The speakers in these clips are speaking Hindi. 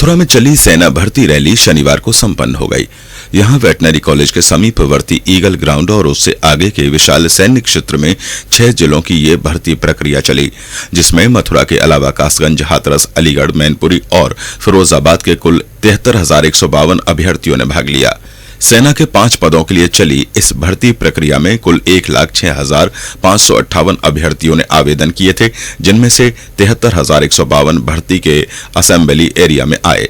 मथुरा में चली सेना भर्ती रैली शनिवार को संपन्न हो गई। यहां वेटनरी कॉलेज के समीपवर्ती ईगल ग्राउंड और उससे आगे के विशाल सैन्य क्षेत्र में 6 जिलों की ये भर्ती प्रक्रिया चली, जिसमें मथुरा के अलावा कासगंज, हाथरस, अलीगढ़, मैनपुरी और फिरोजाबाद के कुल 73,152 अभ्यर्थियों ने भाग लिया। सेना के 5 पदों के लिए चली इस भर्ती प्रक्रिया में कुल 1,06,558 अभ्यर्थियों ने आवेदन किए थे, जिनमें से 73,152 भर्ती के असेंबली एरिया में आए,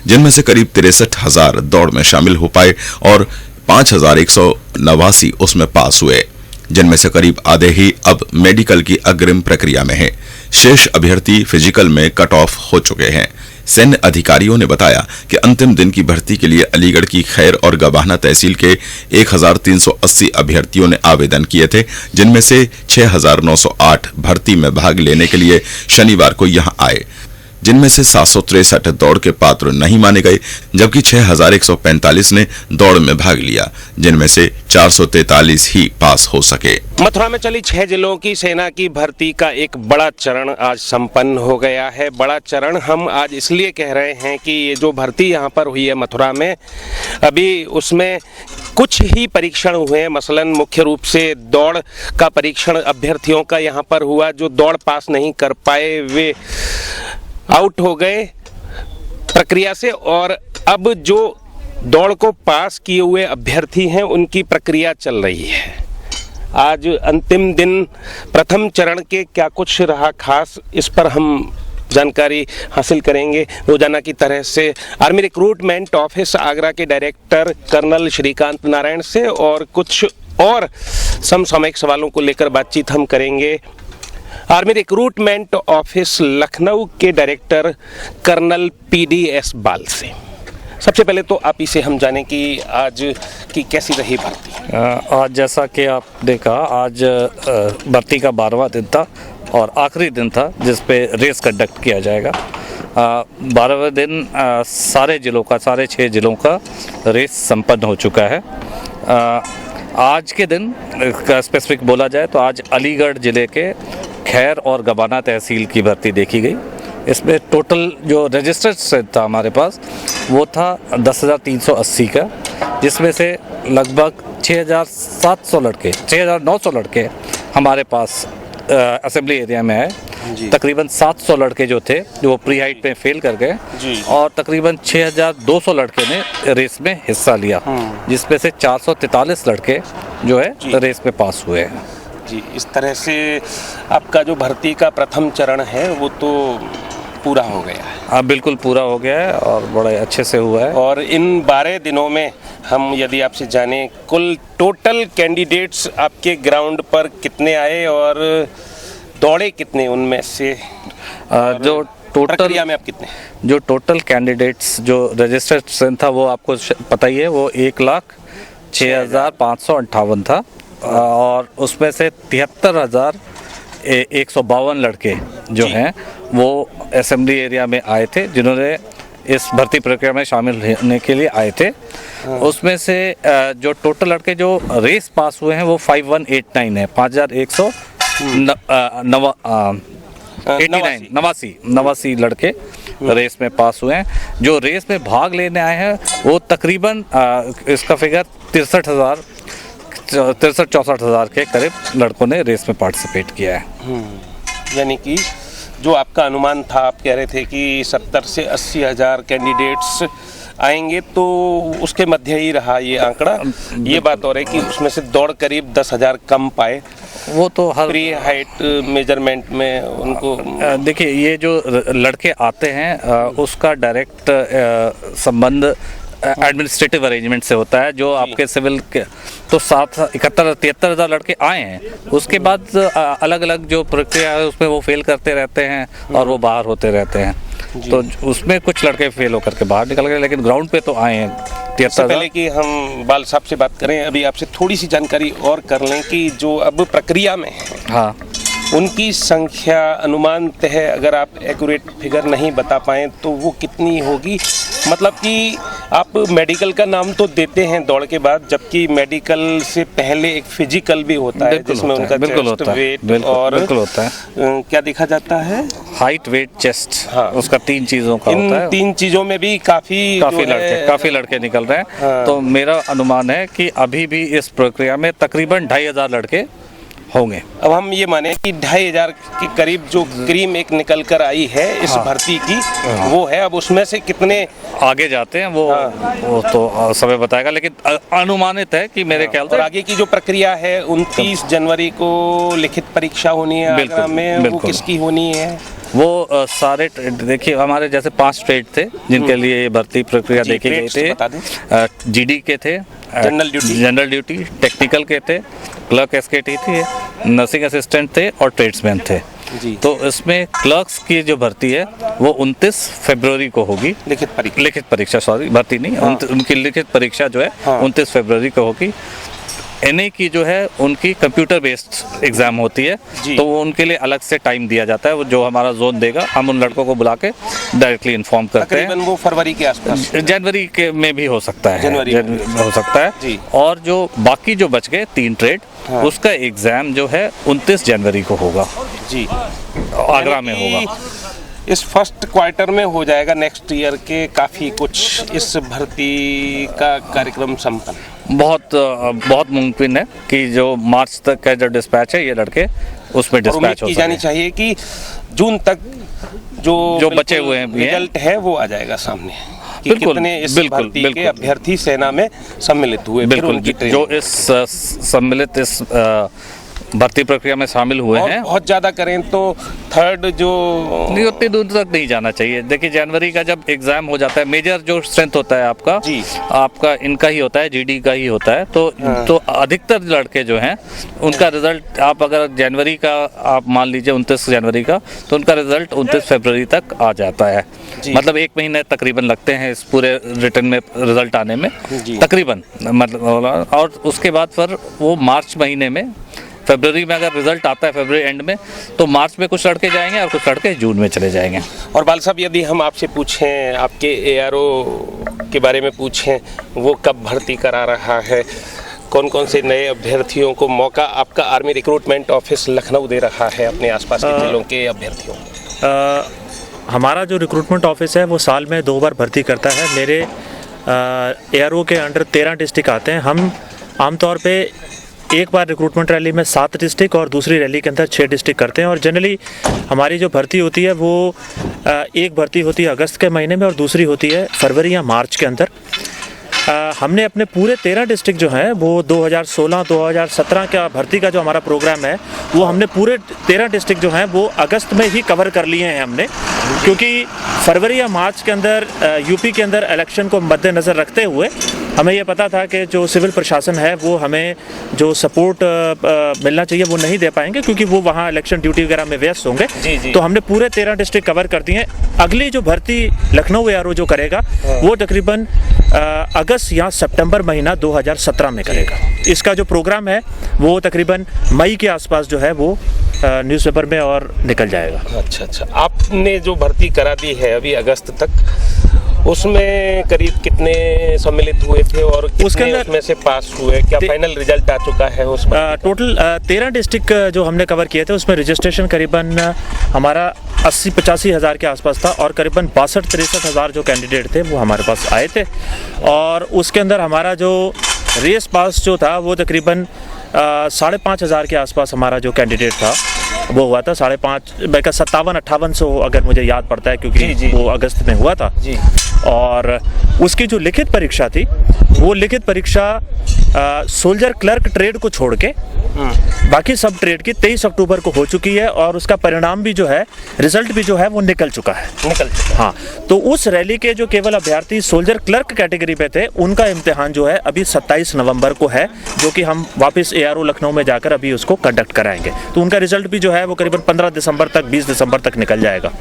जिनमें से करीब 63,000 दौड़ में शामिल हो पाए और 5,189 उसमें पास हुए, जिनमें से करीब आधे ही अब मेडिकल की अग्रिम प्रक्रिया में हैं। शेष अभ्यर्थी फिजिकल में कट ऑफ हो चुके हैं। सैन्य अधिकारियों ने बताया कि अंतिम दिन की भर्ती के लिए अलीगढ़ की खैर और गवाना तहसील के 1,380 अभ्यर्थियों ने आवेदन किए थे, जिनमें से 6,908 भर्ती में भाग लेने के लिए शनिवार को यहां आए, जिनमें से 763 दौड़ के पात्र नहीं माने गए, जबकि 6,145 ने दौड़ में भाग लिया, जिनमें से 443 ही पास हो सके। मथुरा में चली 6 जिलों की सेना की भर्ती का एक बड़ा चरण आज संपन्न हो गया है। बड़ा चरण हम आज इसलिए कह रहे हैं कि ये जो भर्ती यहाँ पर हुई है मथुरा में, अभी उसमें कुछ ही परीक्षण हुए हैं। मसलन मुख्य रूप से दौड़ का परीक्षण अभ्यर्थियों का यहाँ पर हुआ। जो दौड़ पास नहीं कर पाए वे आउट हो गए प्रक्रिया से, और अब जो दौड़ को पास किए हुए अभ्यर्थी हैं उनकी प्रक्रिया चल रही है। आज अंतिम दिन प्रथम चरण के क्या कुछ रहा खास, इस पर हम जानकारी हासिल करेंगे रोजाना की तरह से आर्मी रिक्रूटमेंट ऑफिस आगरा के डायरेक्टर कर्नल श्रीकांत नारायण से, और कुछ और समसामयिक सवालों को लेकर बातचीत हम करेंगे आर्मी रिक्रूटमेंट ऑफिस लखनऊ के डायरेक्टर कर्नल PDS बाल से। सबसे पहले तो आप इसे हम जानें कि आज की कैसी रही भर्ती। आज जैसा कि आप देखा, आज भर्ती का 12वां दिन था और आखिरी दिन था जिस पे रेस कंडक्ट किया जाएगा। 12वें दिन सारे 6 जिलों का रेस संपन्न हो चुका है। आज के दिन का स्पेसिफिक बोला जाए तो आज अलीगढ़ जिले के खैर और गवाना तहसील की भर्ती देखी गई। इसमें टोटल जो रजिस्टर्ड स्ट्रेंथ था हमारे पास वो था 10,380 का, जिसमें से लगभग 6,900 लड़के हमारे पास असेंबली एरिया में आए। तकरीबन 700 लड़के जो थे वो प्री हाइट में फेल कर गए और तकरीबन 6,200 लड़के ने रेस में हिस्सा लिया, जिसमें से 443 लड़के जो है रेस में पास हुए हैं। जी, इस तरह से आपका जो भर्ती का प्रथम चरण है वो तो पूरा हो गया है। हाँ, बिल्कुल पूरा हो गया है और बड़े अच्छे से हुआ है। और इन 12 दिनों में हम यदि आपसे जानें, कुल टोटल कैंडिडेट्स आपके ग्राउंड पर कितने आए और दौड़े कितने, उनमें से जो टोटल प्रक्रिया में आप कितने? जो टोटल कैंडिडेट्स जो रजिस्टर्ड स्ट्रेंथ था वो आपको पता ही है, वो 1,06,558 था और उसमें से 73,152 लड़के जो हैं वो असेंबली एरिया में आए थे, जिन्होंने इस भर्ती प्रक्रिया में शामिल होने के लिए आए थे। उसमें से जो टोटल लड़के जो रेस पास हुए हैं वो 5189 है, 5,189 लड़के रेस में पास हुए हैं। जो रेस में भाग लेने आए हैं वो तकरीबन इसका फिगर 63,000-64,000 के करीब लड़कों ने रेस में पार्टिसिपेट किया है। यानी कि जो आपका अनुमान था, आप कह रहे थे कि 70 से 80 हज़ार कैंडिडेट्स आएंगे, तो उसके मध्य ही रहा ये आंकड़ा। ये बात और है कि उसमें से दौड़ करीब 10,000 कम पाए। वो तो हर प्री हाइट मेजरमेंट में उनको देखिए, ये जो लड़के आते हैं उसका डायरेक्ट संबंध एडमिनिस्ट्रेटिव अरेंजमेंट से होता है। जो आपके सिविल के तो 73,000 लड़के आए हैं, उसके बाद अलग अलग जो प्रक्रिया है उसमें वो फेल करते रहते हैं और वो बाहर होते रहते हैं। तो उसमें कुछ लड़के फेल होकर के बाहर निकल गए, लेकिन ग्राउंड पे तो आए हैं 73,000। पहले कि हम बाल साहब से बात करें, अभी आपसे थोड़ी सी जानकारी और कर लें कि जो अब प्रक्रिया में है, हाँ, उनकी संख्या अनुमानतः अगर आप एक्यूरेट फिगर नहीं बता पाएँ तो वो कितनी होगी? मतलब कि आप मेडिकल का नाम तो देते हैं दौड़ के बाद, जबकि मेडिकल से पहले एक फिजिकल भी होता है जिसमें उनका चेस्ट वेट और बिल्कुल होता है। क्या देखा जाता है? हाइट, वेट, चेस्ट, हाँ। उसका 3 चीजों का होता है। इन 3 चीजों में भी काफी लड़के निकल रहे हैं। हाँ। तो मेरा अनुमान है कि अभी भी इस प्रक्रिया में तकरीबन 2500 लड़के होंगे। अब हम ये माने कि 2500 के करीब जो क्रीम एक निकल कर आई है इस भर्ती की, वो है। अब उसमें से कितने आगे जाते हैं वो तो समय बताएगा, लेकिन अनुमानित है कि मेरे ख्याल से। और आगे की जो प्रक्रिया है 29 जनवरी को लिखित परीक्षा होनी है आगरा में, वो किसकी होनी है? वो सारे देखिए, हमारे जैसे 5 ट्रेड थे जिनके लिए ये भर्ती प्रक्रिया देखी गई थी। जीडी के थे, जनरल ड्यूटी, टेक्निकल के थे, क्लर्क एसकेटी थी, नर्सिंग असिस्टेंट थे और ट्रेड्समैन थे। तो इसमें क्लर्क्स की जो भर्ती है वो 29 फरवरी को होगी। लिखित परीक्षा, सॉरी, भर्ती नहीं। हाँ। उनकी लिखित परीक्षा जो है 29 फरवरी को होगी। एनए की जो है उनकी कंप्यूटर बेस्ड एग्जाम होती है, तो वो उनके लिए अलग से टाइम दिया जाता है। वो जो हमारा जोन देगा, हम उन लड़कों को बुला के डायरेक्टली इन्फॉर्म करते हैं। वो फरवरी के आसपास, जनवरी के में भी हो सकता है, हो सकता है। और जो बाकी जो बच गए 3 ट्रेड, उसका एग्जाम जो है 29 जनवरी को होगा जी, आगरा में होगा। इस फर्स्ट क्वार्टर में हो जाएगा नेक्स्ट ईयर के काफ़ी कुछ इस भर्ती का कार्यक्रम संपन्न। बहुत मुमकिन है कि जो मार्च तक का जो डिस्पैच है ये लड़के उसमें डिस्पैच हो जानी चाहिए कि जून तक जो बचे हुए हैं रिजल्ट है वो आ जाएगा सामने कि कितने इस भर्ती के अभ्यर्थी सेना में सम्मिलित हुए। बिल्कुल, जो इस सम्मिलित इस भर्ती प्रक्रिया में शामिल हुए हैं। बहुत ज्यादा करें तो थर्ड जो नहीं, उतनी दूर तक नहीं जाना चाहिए। देखिए, जनवरी का जब एग्जाम हो जाता है, मेजर जो स्ट्रेंथ होता है आपका इनका ही होता है, जीडी का ही होता है। तो अधिकतर लड़के जो हैं उनका रिजल्ट, आप अगर जनवरी का आप मान लीजिए 29 जनवरी का, तो उनका रिजल्ट 29 फरवरी तक आ जाता है। मतलब 1 महीने तकरीबन लगते हैं इस पूरे रिटर्न में रिजल्ट आने में तकरीबन, मतलब। और उसके बाद फिर वो मार्च महीने में, फरवरी में अगर रिजल्ट आता है फरवरी एंड में, तो मार्च में कुछ लड़के जाएंगे और कुछ लड़के जून में चले जाएंगे। और बाल साहब, यदि हम आपसे पूछें, आपके एआरओ के बारे में पूछें, वो कब भर्ती करा रहा है, कौन कौन से नए अभ्यर्थियों को मौका आपका आर्मी रिक्रूटमेंट ऑफिस लखनऊ दे रहा है अपने आसपास के जिलों के अभ्यर्थियों को? हमारा जो रिक्रूटमेंट ऑफिस है वो साल में 2 बार भर्ती करता है। मेरे एआरओ के अंडर 13 डिस्ट्रिक्ट आते हैं। हम आमतौर पे एक बार रिक्रूटमेंट रैली में 7 डिस्ट्रिक्ट और दूसरी रैली के अंदर 6 डिस्ट्रिक्ट करते हैं। और जनरली हमारी जो भर्ती होती है वो एक भर्ती होती है अगस्त के महीने में और दूसरी होती है फरवरी या मार्च के अंदर। हमने अपने पूरे 13 डिस्ट्रिक्ट जो हैं वो 2016-2017 का भर्ती का जो हमारा प्रोग्राम है वो हमने पूरे 13 डिस्ट्रिक्ट जो हैं वो अगस्त में ही कवर कर लिए हैं हमने, क्योंकि फरवरी या मार्च के अंदर यूपी के अंदर इलेक्शन को मद्देनज़र रखते हुए हमें ये पता था कि जो सिविल प्रशासन है वो हमें जो सपोर्ट मिलना चाहिए वो नहीं दे पाएंगे, क्योंकि वो वहाँ इलेक्शन ड्यूटी वगैरह में व्यस्त होंगे। तो हमने पूरे 13 डिस्ट्रिक्ट कवर कर दिए हैं। अगली जो भर्ती लखनऊ एआरओ जो करेगा वो तकरीबन अगस्त या सितंबर महीना 2017 में करेगा। इसका जो प्रोग्राम है वो तकरीबन मई के आसपास जो है वो न्यूज़पेपर में और निकल जाएगा। अच्छा, आपने जो भर्ती करा दी है अभी अगस्त तक, उसमें करीब कितने सम्मिलित हुए थे और कितने उसमें से पास हुए? क्या फाइनल रिजल्ट आ चुका है उस पर? टोटल 13 डिस्ट्रिक्ट जो हमने कवर किए थे उसमें रजिस्ट्रेशन करीबन हमारा 80-85 हज़ार के आसपास था और करीबन 62-63 हज़ार जो कैंडिडेट थे वो हमारे पास आए थे। और उसके अंदर हमारा जो रेस पास जो था वो तकरीबन 5,500 के आसपास हमारा जो कैंडिडेट था वो हुआ था। 5.5 57-58 अगर मुझे याद पड़ता है, क्योंकि वो अगस्त में हुआ था। और उसकी जो लिखित परीक्षा थी वो लिखित परीक्षा सोल्जर क्लर्क ट्रेड को छोड़ के बाकी सब ट्रेड की 23 अक्टूबर को हो चुकी है और उसका परिणाम भी जो है, रिजल्ट भी जो है वो निकल चुका है। हाँ, तो उस रैली के जो केवल अभ्यर्थी सोल्जर क्लर्क कैटेगरी पे थे उनका इम्तिहान जो है अभी 27 नवंबर को है, जो कि हम वापस एआरओ लखनऊ में जाकर अभी उसको कंडक्ट कराएंगे। तो उनका रिजल्ट भी जो है वो करीबन 15 दिसंबर तक 20 दिसंबर तक निकल जाएगा।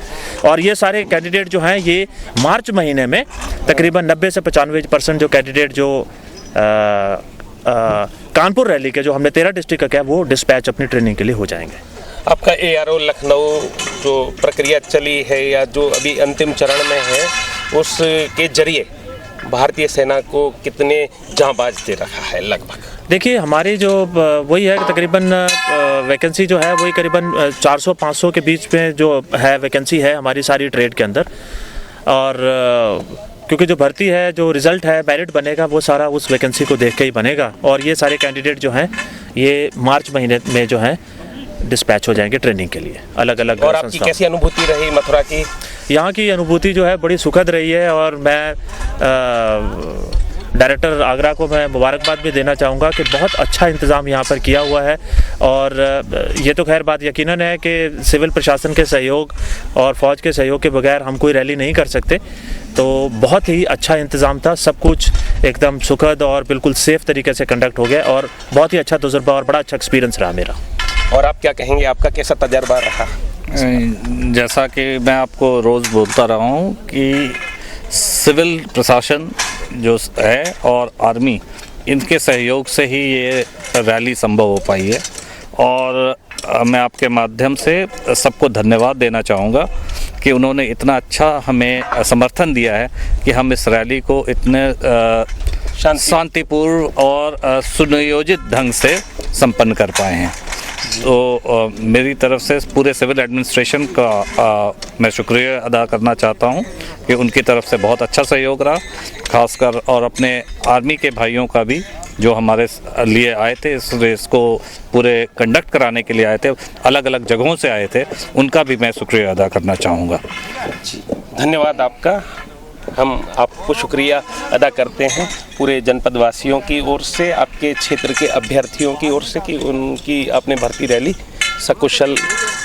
और ये सारे कैंडिडेट जो हैं ये मार्च महीने में तकरीबन 90 से 95% जो कैंडिडेट जो कानपुर रैली के जो हमने 13 डिस्ट्रिक्ट का किया वो डिस्पैच अपनी ट्रेनिंग के लिए हो जाएंगे। आपका एआरओ लखनऊ जो प्रक्रिया चली है या जो अभी अंतिम चरण में है उसके जरिए भारतीय सेना को कितने जांबाज दे रखा है लगभग? देखिए हमारी जो वही है कि तकरीबन वैकेंसी जो है वही करीबन 400-500 के बीच में जो है वैकेंसी है हमारी सारी ट्रेड के अंदर। और क्योंकि जो भर्ती है, जो रिज़ल्ट है, मेरिट बनेगा वो सारा उस वैकेंसी को देख के ही बनेगा। और ये सारे कैंडिडेट जो हैं ये मार्च महीने में जो हैं डिस्पैच हो जाएंगे ट्रेनिंग के लिए अलग अलग। और आपकी कैसी अनुभूति रही मथुरा की? यहाँ की अनुभूति जो है बड़ी सुखद रही है और मैं डायरेक्टर आगरा को मैं मुबारकबाद भी देना चाहूँगा कि बहुत अच्छा इंतज़ाम यहाँ पर किया हुआ है। और ये तो खैर बात यकीनन है कि सिविल प्रशासन के सहयोग और फ़ौज के सहयोग के बगैर हम कोई रैली नहीं कर सकते। तो बहुत ही अच्छा इंतज़ाम था, सब कुछ एकदम सुखद और बिल्कुल सेफ़ तरीके से कंडक्ट हो गया और बहुत ही अच्छा तजुर्बा और बड़ा अच्छा एक्सपीरियंस रहा मेरा। और आप क्या कहेंगे, आपका कैसा तजर्बा रहा? जैसा कि मैं आपको रोज़ बोलता रहा हूँ कि सिविल प्रशासन जो है और आर्मी, इनके सहयोग से ही ये रैली संभव हो पाई है। और मैं आपके माध्यम से सबको धन्यवाद देना चाहूँगा कि उन्होंने इतना अच्छा हमें समर्थन दिया है कि हम इस रैली को इतने शांतिपूर्ण और सुनियोजित ढंग से संपन्न कर पाए हैं। तो मेरी तरफ से पूरे सिविल एडमिनिस्ट्रेशन का मैं शुक्रिया अदा करना चाहता हूं कि उनकी तरफ से बहुत अच्छा सहयोग रहा, खासकर और अपने आर्मी के भाइयों का भी जो हमारे लिए आए थे, इस रेस को पूरे कंडक्ट कराने के लिए आए थे, अलग अलग जगहों से आए थे, उनका भी मैं शुक्रिया अदा करना चाहूँगा। जी धन्यवाद आपका। हम आपको शुक्रिया अदा करते हैं पूरे जनपद वासियों की ओर से, आपके क्षेत्र के अभ्यर्थियों की ओर से कि उनकी आपने भर्ती रैली सकुशल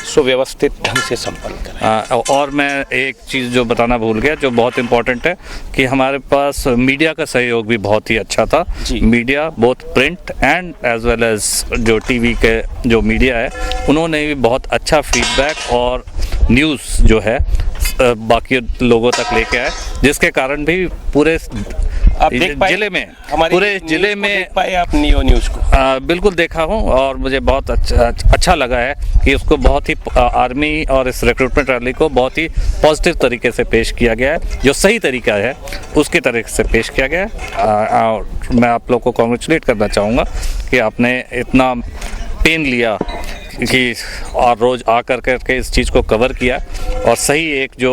सुव्यवस्थित ढंग से संपन्न करें। और मैं एक चीज़ जो बताना भूल गया जो बहुत इम्पोर्टेंट है कि हमारे पास मीडिया का सहयोग भी बहुत ही अच्छा था। Media both print and as well as जो टीवी के जो मीडिया है, उन्होंने भी बहुत अच्छा फीडबैक और न्यूज़ जो है बाकी लोगों तक लेके आए, जिसके कारण भी पूरे जिले में पूरे जिले में देख पाए आप नियो न्यूज़ को? बिल्कुल देखा हूँ और मुझे बहुत अच्छा लगा है कि उसको बहुत ही आर्मी और इस रिक्रूटमेंट रैली को बहुत ही पॉजिटिव तरीके से पेश किया गया है, जो सही तरीका है उसकी तरीके से पेश किया गया है। और मैं आप लोग को कॉन्ग्रेचुलेट करना चाहूँगा कि आपने इतना पेन लिया कि और रोज़ आकर करके इस चीज़ को कवर किया और सही एक जो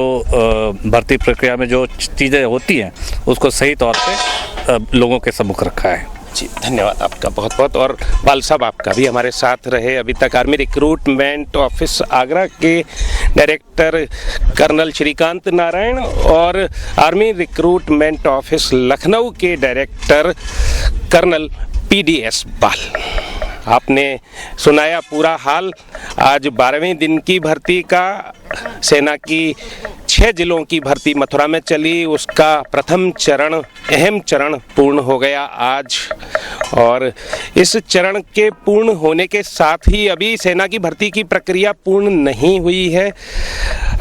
भर्ती प्रक्रिया में जो चीज़ें होती हैं उसको सही तौर पे लोगों के सम्मुख रखा है। जी धन्यवाद आपका बहुत बहुत। और बाल साहब आपका भी हमारे साथ रहे अभी तक। आर्मी रिक्रूटमेंट ऑफिस आगरा के डायरेक्टर कर्नल श्रीकांत नारायण और आर्मी रिक्रूटमेंट ऑफिस लखनऊ के डायरेक्टर कर्नल PDS बाल, आपने सुनाया पूरा हाल। आज 12वें दिन की भर्ती का, सेना की 6 जिलों की भर्ती मथुरा में चली, उसका प्रथम चरण, अहम चरण पूर्ण हो गया आज। और इस चरण के पूर्ण होने के साथ ही अभी सेना की भर्ती की प्रक्रिया पूर्ण नहीं हुई है।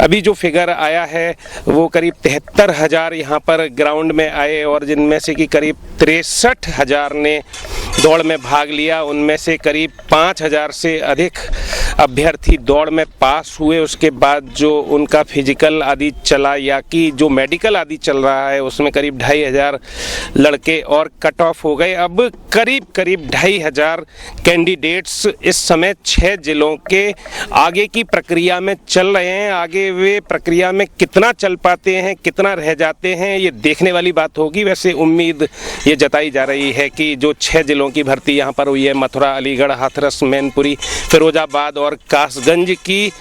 अभी जो फिगर आया है वो करीब 73,000 यहाँ पर ग्राउंड में आए और जिनमें से कि करीब 63,000 ने दौड़ में भाग लिया। उनमें से करीब 5,000 से अधिक अभ्यर्थी दौड़ में पास हुए। उसके बाद जो उनका फिजिकल आदि चला या कि जो मेडिकल आदि चल रहा है उसमें करीब 2,500 लड़के और कट ऑफ हो गए। अब करीब 2,500 कैंडिडेट्स इस समय 6 जिलों के आगे की प्रक्रिया में चल रहे हैं। आगे वे प्रक्रिया में कितना चल पाते हैं, कितना रह जाते हैं, ये देखने वाली बात होगी। वैसे उम्मीद ये जताई जा रही है कि जो 6 जिलों की भर्ती यहाँ पर हुई है, मथुरा, अलीगढ़, हाथरस, मैनपुरी, फिरोजाबाद और कासगंज की,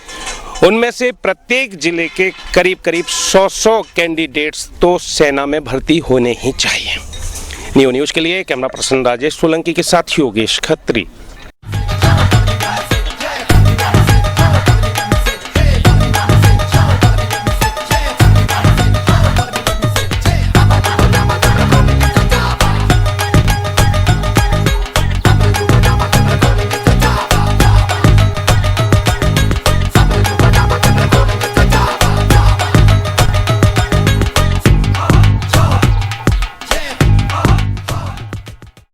उनमें से प्रत्येक जिले के करीब करीब 100 कैंडिडेट्स तो सेना में भर्ती होने ही चाहिए। न्यूज़ के लिए कैमरा पर्सन राजेश सोलंकी के साथ योगेश खत्री।